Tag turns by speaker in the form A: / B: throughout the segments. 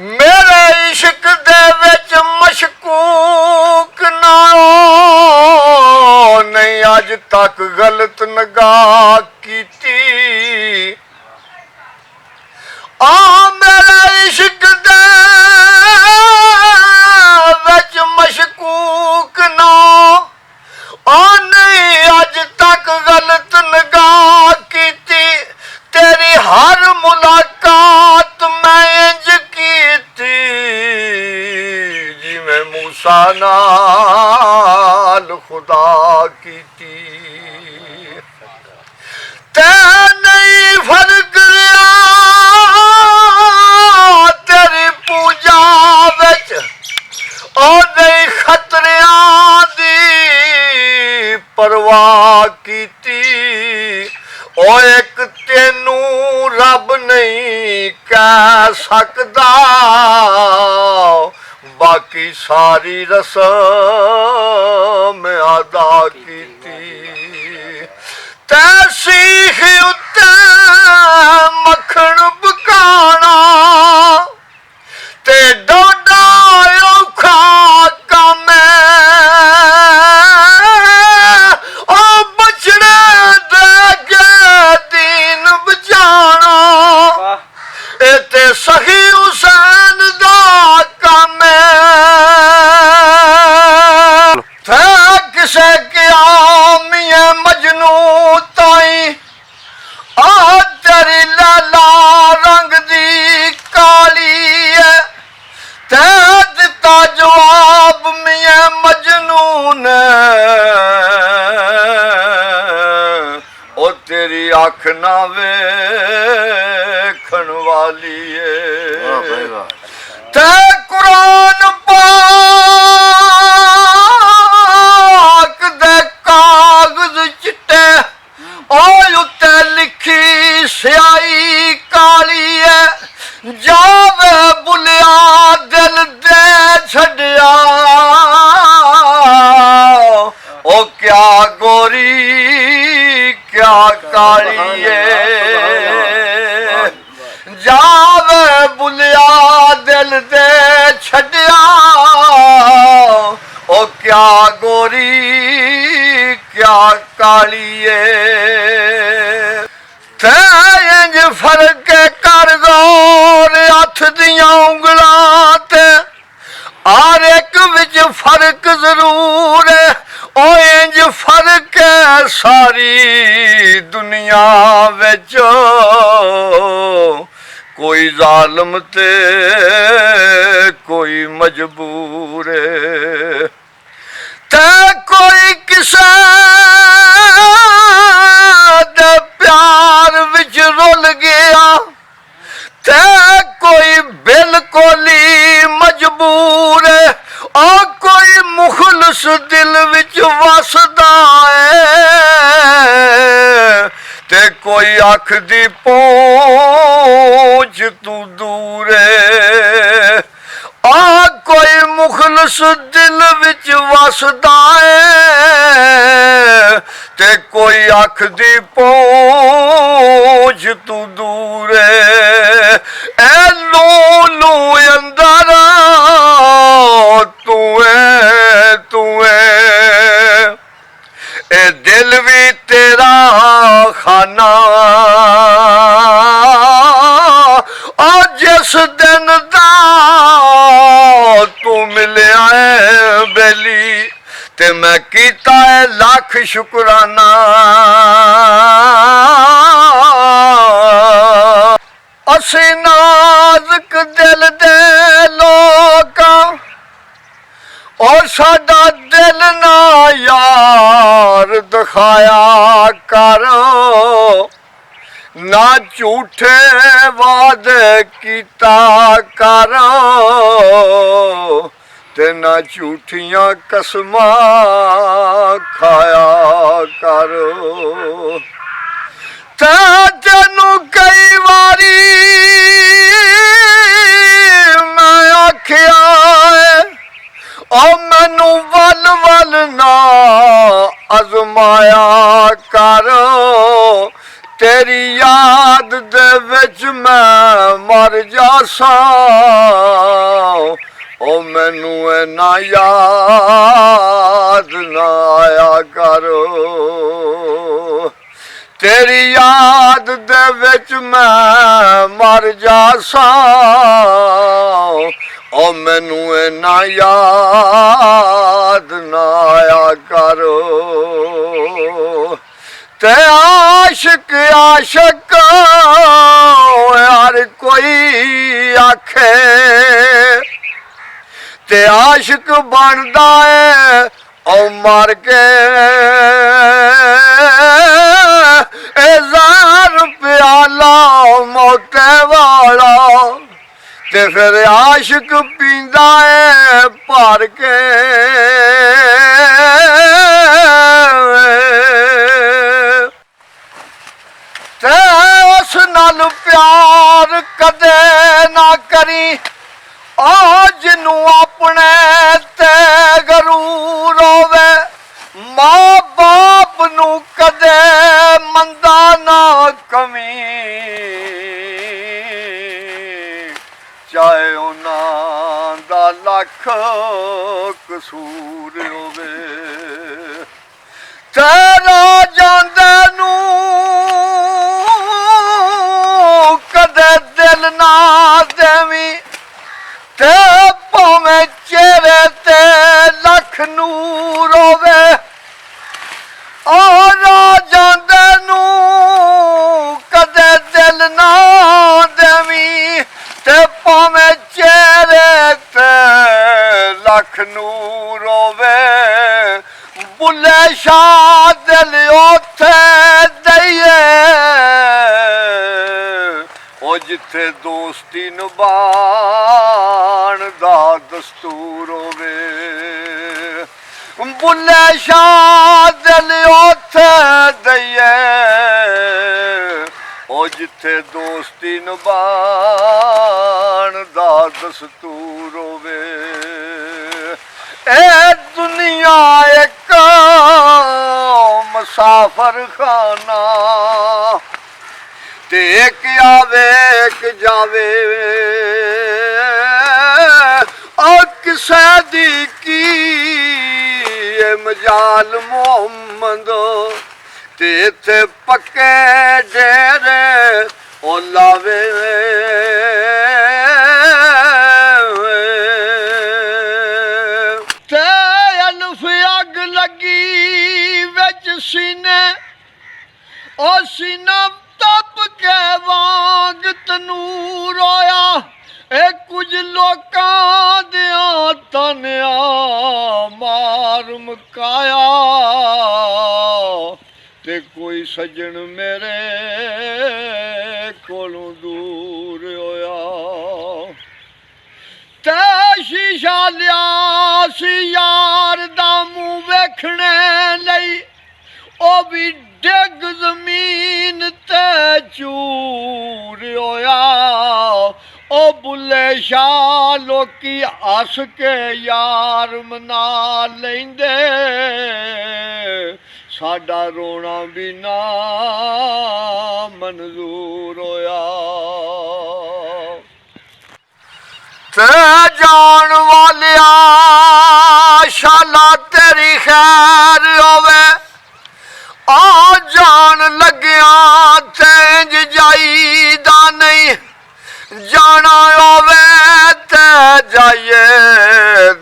A: मेरे इश्क दे विच मशकूक ना नहीं अज तक गलत निगाह कीती मेरे इश्क दे विच मशकूक ना नहीं अज तक गलत निगाह कीती तेरी हर मुलाकात मैं इंज कीती जिवें मूसा नाल खुदा कीती ते नहीं फर्क रहा तेरी पूजा विच नहीं खतरियां दी परवाह कीती ओ एक तेनू रब नहीं कह सकदा बाकी सारी रस्म अदा कीती ते सीख उत्ते मक्खण पकाना ते डोडा औखा कम ओ बचड़े दे के दीन बचाना ए ते सही हुसैन दा कम थे किसे क्या मियां मजनू ताई आ तेरी लाला रंग दी काली है ते दिता जवाब मियां मजनू ने ओ तेरी अख ना वेखण वाली है ते कुरान पाक दे कागज चिट्टे ओ उत्ते लिखी स्याही काली है जावे बुलिया दिल दे छड़िया ओ क्या गोरी क्या काली है जावे बुलिया दिल दे छड़िया ओ क्या गोरी क्या काली है ते इंज फर्क कर गौर हथ दियां उंगलां ते हर एक विच फर्क जरूर है ओ इंज फर्क है सारी दुनिया विच कोई जालिम ते कोई मजबूर है ते कोई किसे दे प्यार विच रुल गया ते कोई बिल्कुल ही मजबूर है और कोई मुखलिस दिल विच वसदा है ते कोई अख दी पहुंच तू दूर है आ कोई मुखलिस दिल विच वसदा है ते कोई अख दी पहुंच तू दूर है ए लू अंदर तू है ए दिल भी तेरा खाना और जिस दिन दा तू मिलिया है बेली ते मैं कीता है लाख शुकराना असी नाजुक दिल दे लोकां और साडा दिल ना यार दिखाया करो ना झूठे वादे कीता करो ते ना झूठियां कसमां खाया करो ते तेनू कई वारी मैं आखिया ओ मैनू वल वल ना अजमाया करो तेरी याद दे विच मैं मर जासां ओ मैनू ना याद ना आया करो तेरी याद दे विच मैं मर जासां ओ मैनू ना याद ना आया करो ते आशिक आशिक हर कोई आखे ते आशिक बनदा है ओ मर के ज़ार प्याला मौते वाला ते फिर आशिक पींदा है भर के ते उस नाल प्यार कदे ना करी ओ जिन्नू अपने ते गरूर होवे मां बाप नू कदे मंदा ना कमी चाहे उन्हां दा लख कसूर होवे तेरा जांदे नू कदे दिल ना देवी ते भावें चेहरे ते लख नूर होवे और जांदे नू कदे दिल ना देवी ते भावें चेहरे ते लख नूर होवे बुले शाह दिल ओथे दईए ओ जिथे दोस्ती निभाण दा दस्तूर होवे बुले शाह दिल ओथे दईए ओ जिथे दोस्ती निभाण दा दस्तूर होवे ए दुनिया एक मुसाफर खाना ते एक आवे एक जावे और किसे दी की मजाल मोहम्मद ते इत्थे पक्के डेरे ओ लावे ते अल्फ अग लगी विच सीने ओ सीना तप के वांग तनूर होया ए कुछ लोकां दियां तनिया मार मुकाया ते कोई सजन मेरे कोलों दूर होया ते शीशा लिया सी यार दा मूंह वेखने लई ओ भी डिग जमीन ते चूर होया ओ बुले शाह लोकी हस के यार मना लेंदे साडा रोना भी ना मंजूर होया ते जान वालिया शाला तेरी खैर होवे आ जान लग्या तेंज जाईदा नहीं जाना होवे ते जाइए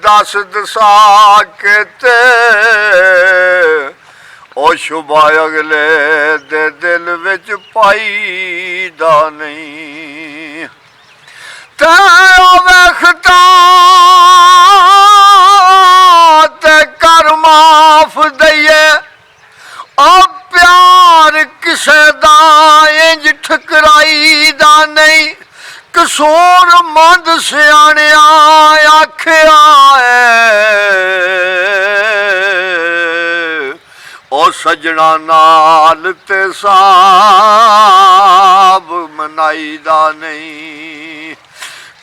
A: दस दसा के ते ओ शुभा अगले दे दिल विच पाई दा नहीं ते होवे खता ते कर माफ दईए ओ प्यार किसे दा इंज ठकराई दा नहीं कसूर मंद सियाणिया आखिया ओ सजना नाल ते साब मनाई दा नहीं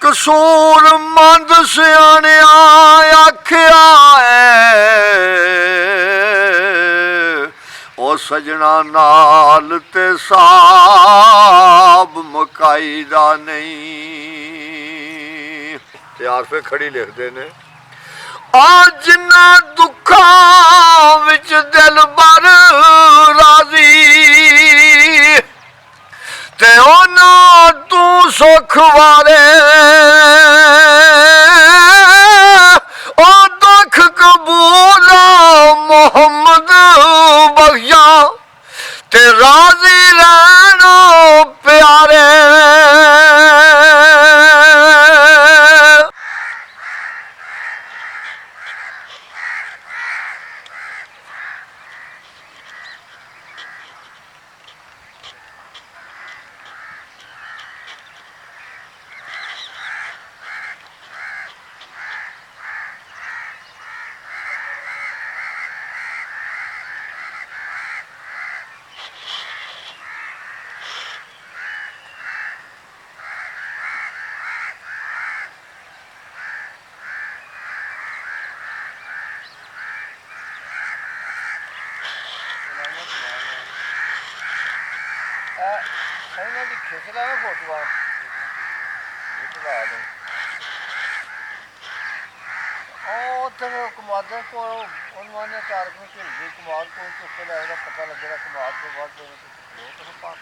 A: कसूर मंद सियाणिया आखिया ओ सजना नाल ते साब मुकाई दा नहीं ਤੇ ਆਰਫੇ ਖੜੀ ਲਿਖਦੇ ਨੇ ਆ ਜਿੰਨਾ ਦੁੱਖਾਂ ਵਿੱਚ ਦਿਲ ਬਰ ਰਾਜ਼ੀ ਤੇ ਉਹਨਾਂ ਤੂੰ ਸੁੱਖ ਵਾਲੇ ਉਹ ਦੁੱਖ ਕਬੂਲ ਮੁਹੰਮਦ ਬਖਸ਼ਾ ਤੇ ਰਾਜ਼ੀ ਰਹਿਣਾ ਪਿਆਰੇ ਇਹਨਾਂ ਦੀ ਖਿੱਚ ਲਾ ਨਾ ਫੋਟੋਆਂ ਉਹ ਉੱਥੇ ਕਮਾਦਾਂ ਕੋਲ ਉਹਨਾਂ ਨੇ ਕਾਰਕ ਨੂੰ ਝਿਲਦੀ ਕੁਮਾਰ ਕੋਲ ਚੁੱਕ ਕੇ ਲੈ ਉਹਦਾ ਪਤਾ ਲੱਗੇਗਾ ਕੁਮਾਰ ਤੋਂ ਬਾਅਦ ਲੋਕ ਭਾਗ